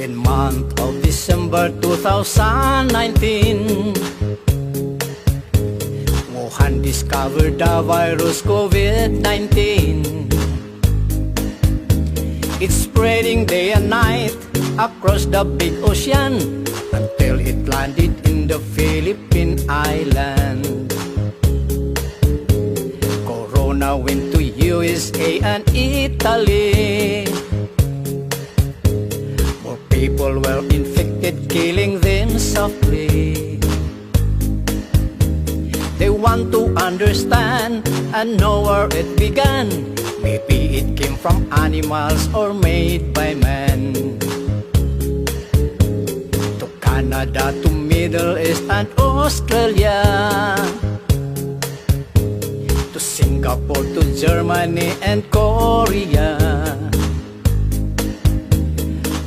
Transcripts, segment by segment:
In month of December 2019, Wuhan discovered the virus COVID-19. It's spreading day and night across the big ocean until it landed in the Philippine island. Corona went to USA and Italy. More people were infected, killing them softly. They want to understand and know where it began. Maybe it came from animals or made by man. To Canada, to Middle East and Australia, to Singapore, to Germany and Korea,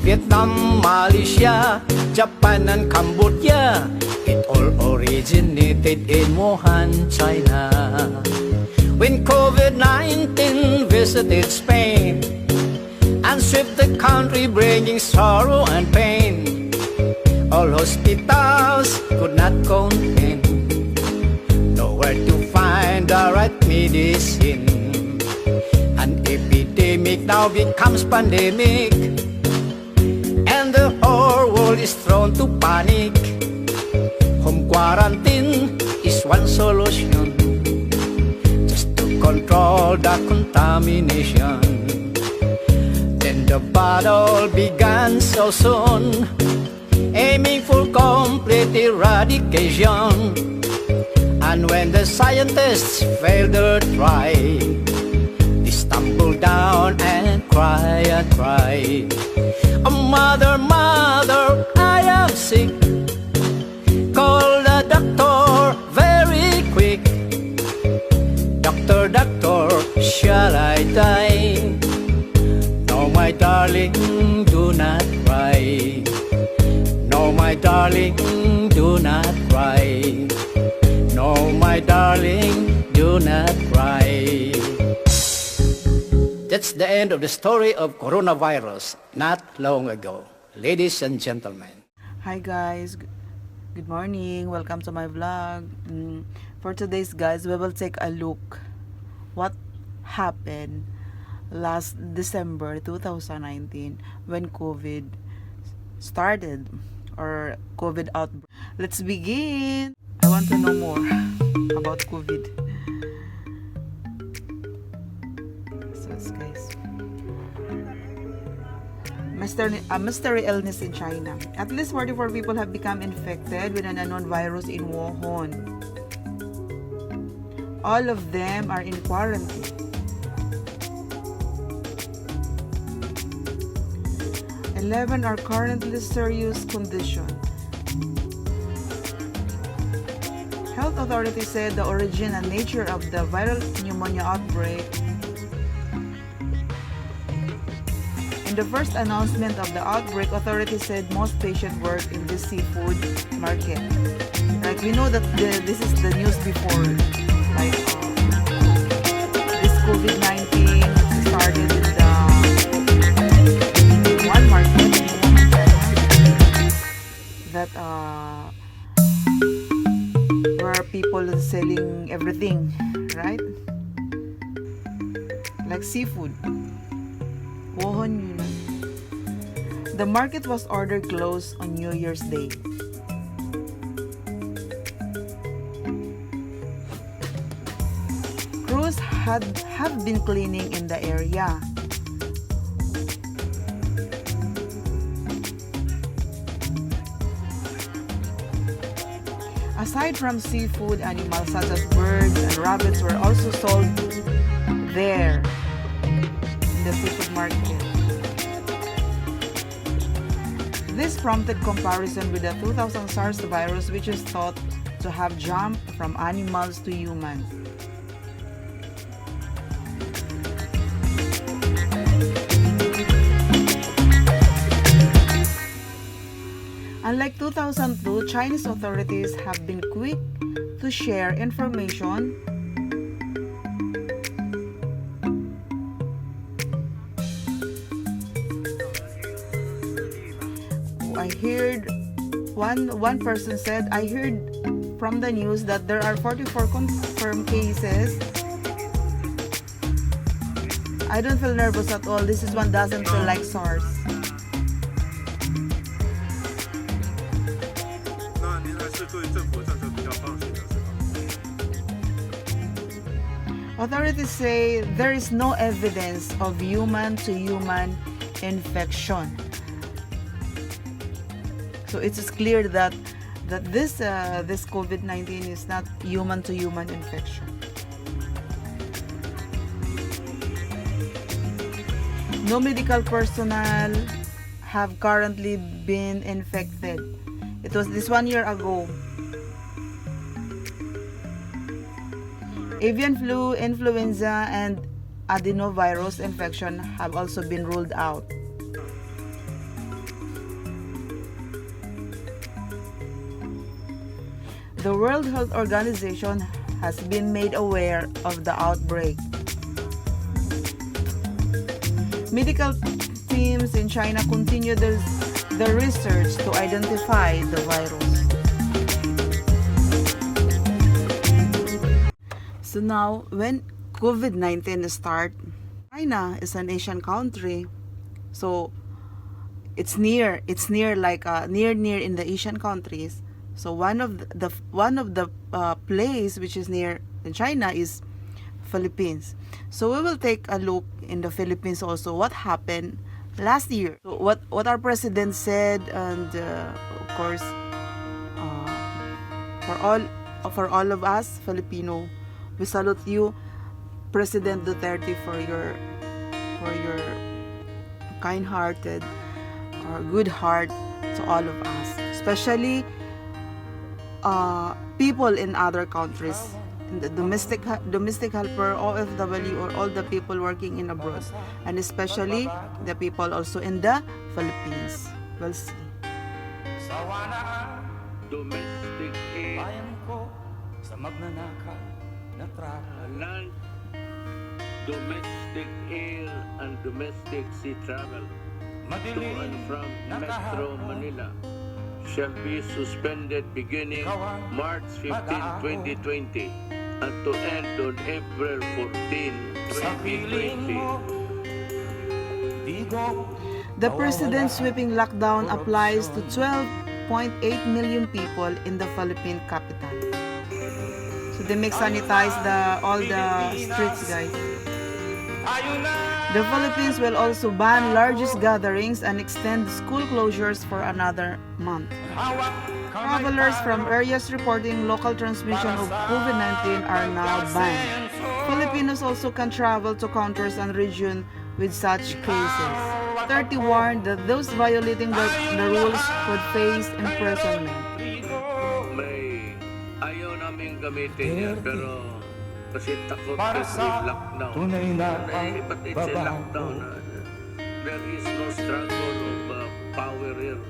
Vietnam, Malaysia, Japan and Cambodia. It all originated in Wuhan, China. When COVID-19 visited Spain and swept the country, bringing sorrow and pain, all hospitals could not contain, nowhere to find the right medicine. An epidemic now becomes pandemic, and the whole world is thrown to panic. Home quarantine is one solution, control the contamination. Then the battle began so soon, aiming for complete eradication. And when the scientists failed their try, they stumbled down and cry and cry. Oh, mother, mother, I am sick. Call the doctor very quick. Doctor, doctor, shall I die? No, my darling, do not cry. No, my darling, do not cry. No, my darling, do not cry. That's the end of the story of coronavirus not long ago. Ladies and gentlemen. Hi guys, good morning. Welcome to my vlog. For today's guys, we will take a look what happened last December 2019 when COVID started, or COVID outbreak. Let's begin. I want to know more about COVID. So guys, mystery illness in China. At least 44 people have become infected with an unknown virus in Wuhan. All of them are in quarantine. Eleven are currently serious condition. Health authorities said the origin and nature of the viral pneumonia outbreak. In the first announcement of the outbreak, authorities said most patients work in the seafood market. Like we know that this is the news before. Like this COVID-19 started in the one market that where people are selling everything, right? Like seafood. Wuhan, you know. The market was ordered closed on New Year's Day. Crews have been cleaning in the area. Aside from seafood, animals such as birds and rabbits were also sold there in the seafood market. This prompted comparison with the 2000 SARS virus, which is thought to have jumped from animals to humans. Unlike 2002, Chinese authorities have been quick to share information I heard one person said, I heard from the news that there are 44 confirmed cases. I don't feel nervous at all. This one doesn't feel like SARS. Authorities say there is no evidence of human-to-human infection. So it's clear that this COVID-19 is not human-to-human infection. No medical personnel have currently been infected. It was this 1 year ago. Avian flu, influenza, and adenovirus infection have also been ruled out. The World Health Organization has been made aware of the outbreak. Medical teams in China continue the research to identify the virus. So now, when COVID-19 starts, China is an Asian country, so it's near like near in the Asian countries. So one of the place which is near in China is Philippines. So we will take a look in the Philippines also what happened last year. So what our president said, and of course for all of us Filipino, we salute you, President Duterte, for your kind-hearted or good heart to all of us, especially people in other countries, in the domestic helper, OFW, or all the people working in abroad, and especially the people also in the Philippines. We'll see. Domestic aid, land, domestic air and domestic sea travel to and from Metro Manila shall be suspended beginning March 15, 2020 and to end on April 14, 2020. The president's sweeping lockdown applies to 12.8 million people in the Philippine capital. So they make sanitize all the streets, guys. The Philippines will also ban largest gatherings and extend school closures for another month. Travelers from areas reporting local transmission of COVID-19 are now banned. Filipinos also can travel to countries and regions with such cases. 30 warned that those violating the rules could face imprisonment. Ayaw namin gamitin yan, pero kasi takot kasi lockdown. But it's a lockdown. There is no struggle of power here.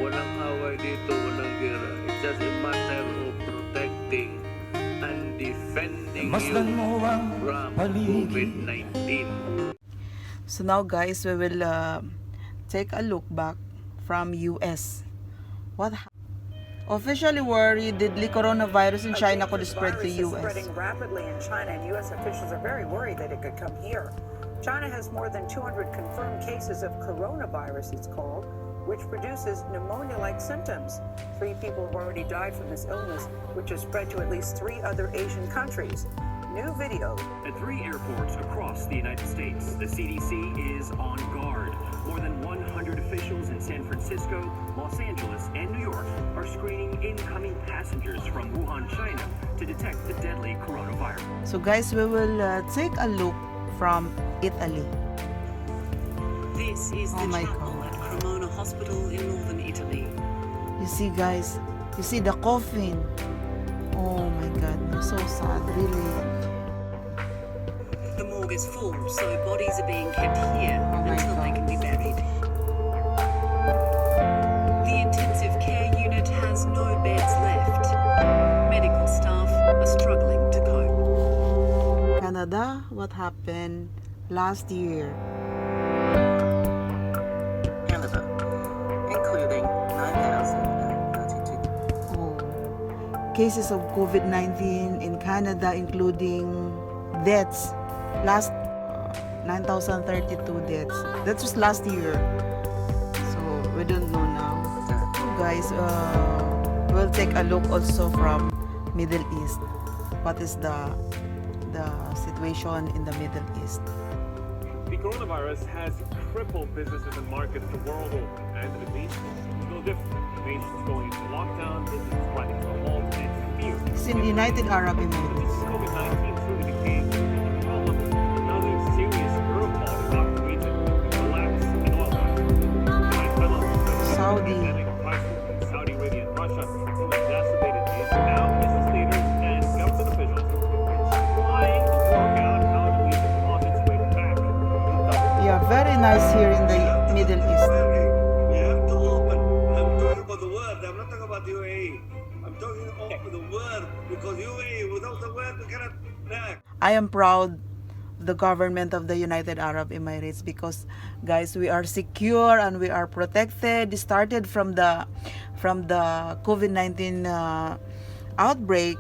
Walang away dito, walang gira. It's just a matter of protecting and defending you from COVID-19. So now, guys, we will take a look back from US. What happened? Officially worried deadly coronavirus in China could spread to US. Spreading rapidly in China, and US officials are very worried that it could come here. China has more than 200 confirmed cases of coronavirus, it's called, which produces pneumonia-like symptoms. 3 people have already died from this illness, which has spread to at least 3 other Asian countries. New video. At 3 airports across the United States, the CDC is on guard. More than 100 officials in San Francisco, Los Angeles, and New York are screening incoming passengers from Wuhan, China, to detect the deadly coronavirus. So guys, we will take a look from Italy. This is the chapel at Cremona Hospital in northern Italy. You see, guys, you see the coffin. Oh my God, I'm so sad, really. The morgue is full, so bodies are being kept here until they can be buried. The intensive care unit has no beds left. Medical staff are struggling to cope. Canada, what happened last year? Canada, including cases of COVID-19 in Canada, including deaths. Last 9,032 deaths. That was last year. So we don't know now. Guys, we'll take a look also from Middle East. What is the situation in the Middle East? The coronavirus has crippled businesses and markets the world over, and the Middle East is no different. The nation's going into lockdown, businesses finding their homes, and fear. It's in the United Arab Emirates. COVID-19 truly became a problem. Another serious curveball rocked the region, collapse in oil prices. Saudi. Pandemic prices in Saudi Arabia and Russia who exacerbated these. Now business leaders and government officials are trying to work out how to lead the profits way back to double. Yeah, very nice here in the Middle East. We have to open. I'm talking about the world. I'm not talking about UAE. I'm talking about the world because UAE, without the world, we cannot act. I am proud the government of the United Arab Emirates because, guys, we are secure and we are protected. It started from the COVID-19 outbreak.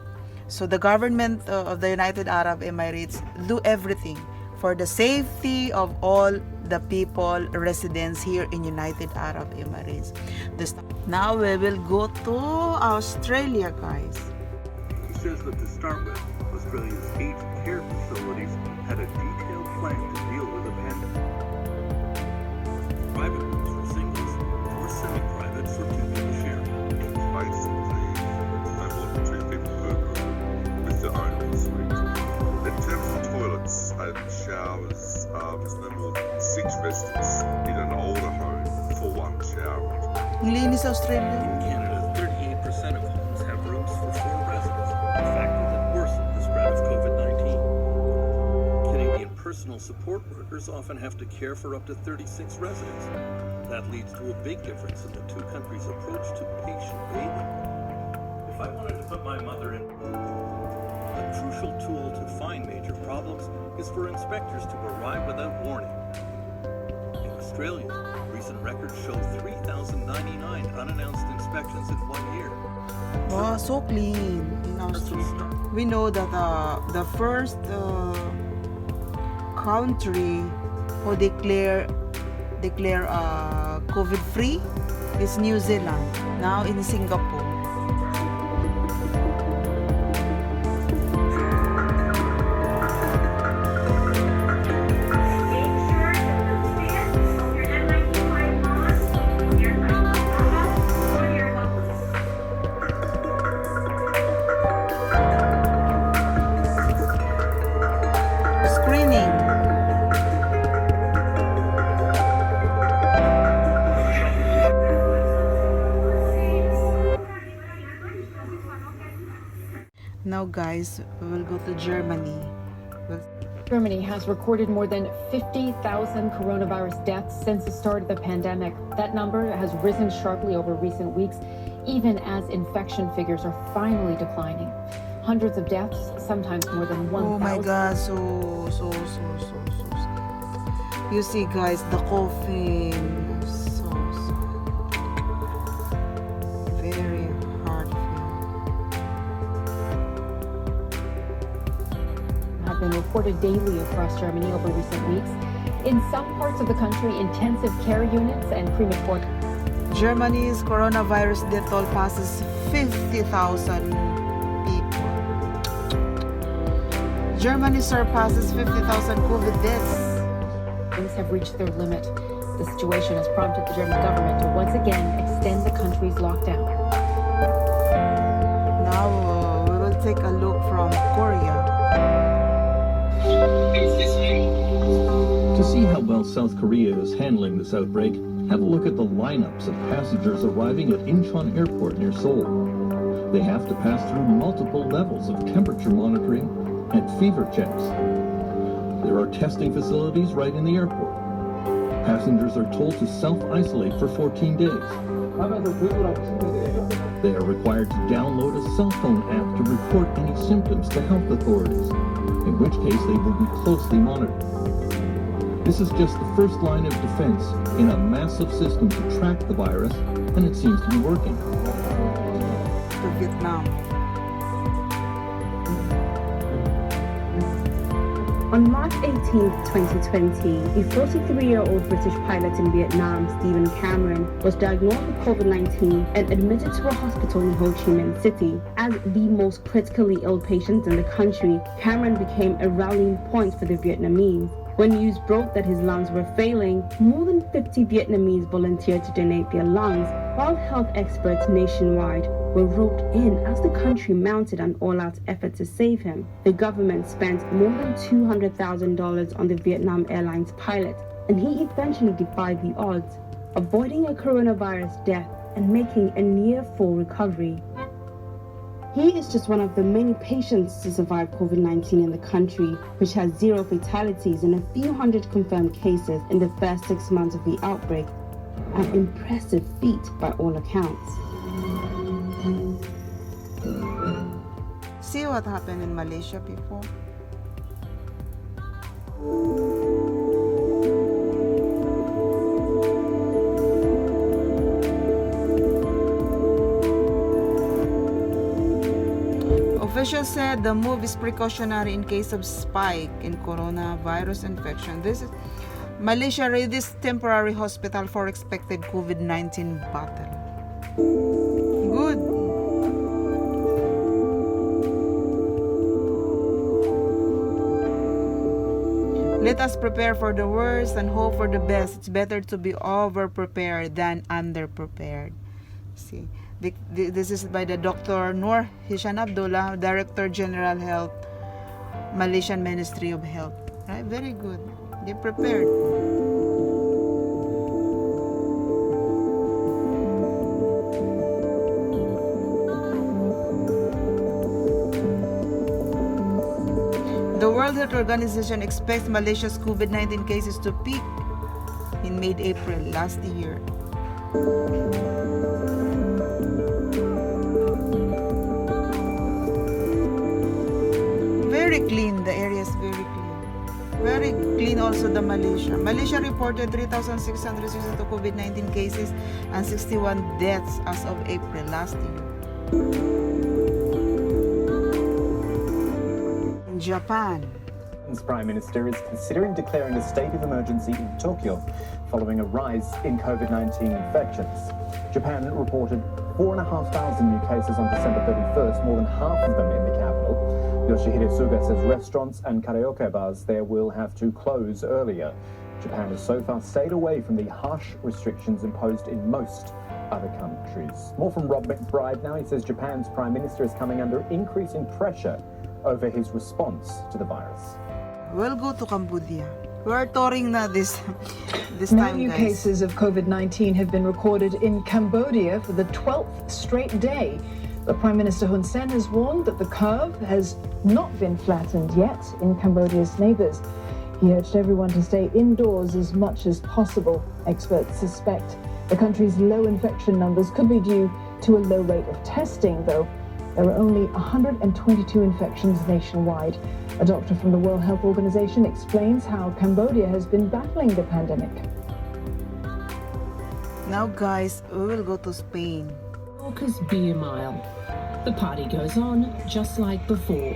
So the government of the United Arab Emirates do everything for the safety of all the people, residents here in United Arab Emirates. Now we will go to Australia, guys. He says that to start with, Australia's aged care facilities had a detailed plan to deal with the pandemic. Private rooms for singles or semi-private for two people sharing. Basically, they want two people per room with their own ensuite. In terms of toilets and showers, there's no more than 6 residents in an older home for one shower. Linis Australia. In Canada, 38% of homes have rooms for 4 residents, a factor that worsened the spread of COVID-19. Canadian personal support workers often have to care for up to 36 residents. That leads to a big difference in the two countries' approach to patient bathing. If I wanted to put my mother in... A crucial tool to find major problems is for inspectors to arrive without warning. In Australia, recent records show 3,099 unannounced inspections in 1 year. Wow, so clean in Australia. We know that the first country who declare COVID-free is New Zealand. Now in Singapore. Now, guys, we will go to Germany. Germany has recorded more than 50,000 coronavirus deaths since the start of the pandemic. That number has risen sharply over recent weeks, even as infection figures are finally declining. Hundreds of deaths, sometimes more than 1,000. Oh my God, so you see, guys, the coughing, so very hard have been reported daily across Germany over recent weeks. In some parts of the country, intensive care units and crematorium. Germany's coronavirus death toll passes 50,000 people. Germany surpasses 50,000 COVID deaths. Things have reached their limit. The situation has prompted the German government to once again extend the country's lockdown. Now we will take a look from Korea. To see how well South Korea is handling this outbreak, have a look at the lineups of passengers arriving at Incheon Airport near Seoul. They have to pass through multiple levels of temperature monitoring and fever checks. There are testing facilities right in the airport. Passengers are told to self-isolate for 14 days. They are required to download a cell phone app to report any symptoms to health authorities, in which case they will be closely monitored. This is just the first line of defense in a massive system to track the virus, and it seems to be working. To Vietnam. On March 18, 2020, a 43-year-old British pilot in Vietnam, Stephen Cameron, was diagnosed with COVID-19 and admitted to a hospital in Ho Chi Minh City. As the most critically ill patient in the country, Cameron became a rallying point for the Vietnamese. When news broke that his lungs were failing, more than 50 Vietnamese volunteered to donate their lungs, while health experts nationwide were roped in as the country mounted an all-out effort to save him. The government spent more than $200,000 on the Vietnam Airlines pilot, and he eventually defied the odds, avoiding a coronavirus death and making a near full recovery. He is just one of the many patients to survive COVID-19 in the country, which has 0 fatalities and a few hundred confirmed cases in the first 6 months of the outbreak. An impressive feat by all accounts. See what happened in Malaysia before? Officials said the move is precautionary in case of spike in coronavirus infection. This is Malaysia raises temporary hospital for expected COVID-19 battle. Good. Let us prepare for the worst and hope for the best. It's better to be over-prepared than under-prepared. See, this is by the Dr. Noor Hishan Abdullah, Director General Health, Malaysian Ministry of Health. Right? Very good. Get prepared. The World Health Organization expects Malaysia's COVID-19 cases to peak in mid-April last year. Very clean, the area is very clean. Very clean also the Malaysia. Malaysia reported 3,662 COVID-19 cases and 61 deaths as of April last year. In Japan, Japan's Prime Minister is considering declaring a state of emergency in Tokyo following a rise in COVID-19 infections. Japan reported 4,500 new cases on December 31st, more than half of them in the capital. Yoshihide Suga says restaurants and karaoke bars there will have to close earlier. Japan has so far stayed away from the harsh restrictions imposed in most other countries. More from Rob McBride now. He says Japan's Prime Minister is coming under increasing pressure over his response to the virus. we'll go to Cambodia. We're touring na this No time, new guys. cases of COVID-19 have been recorded in Cambodia for the 12th straight day. But Prime Minister Hun Sen has warned that the curve has not been flattened yet in Cambodia's neighbours. He urged everyone to stay indoors as much as possible. Experts suspect the country's low infection numbers could be due to a low rate of testing, though. There are only 122 infections nationwide. A doctor from the World Health Organization explains how Cambodia has been battling the pandemic. Now, guys, we will go to Spain. Walker's Beer Mile. The party goes on just like before.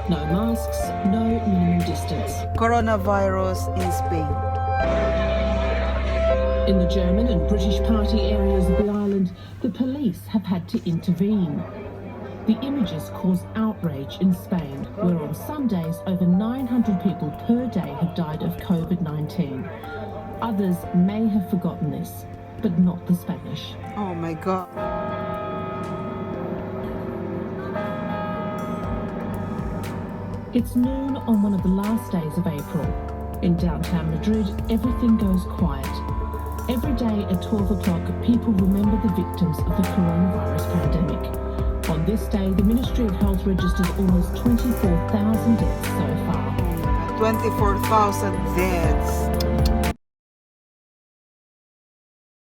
No masks, no minimum distance. Coronavirus in Spain. In the German and British party areas of the island, the police have had to intervene. The images cause outrage in Spain, where on some days over 900 people per day have died of COVID-19. Others may have forgotten this, but not the Spanish. Oh my God. It's noon on one of the last days of April. In downtown Madrid, everything goes quiet. Every day at 12 o'clock, people remember the victims of the coronavirus pandemic. On this day, the Ministry of Health registers almost 24,000 deaths so far. 24,000 deaths.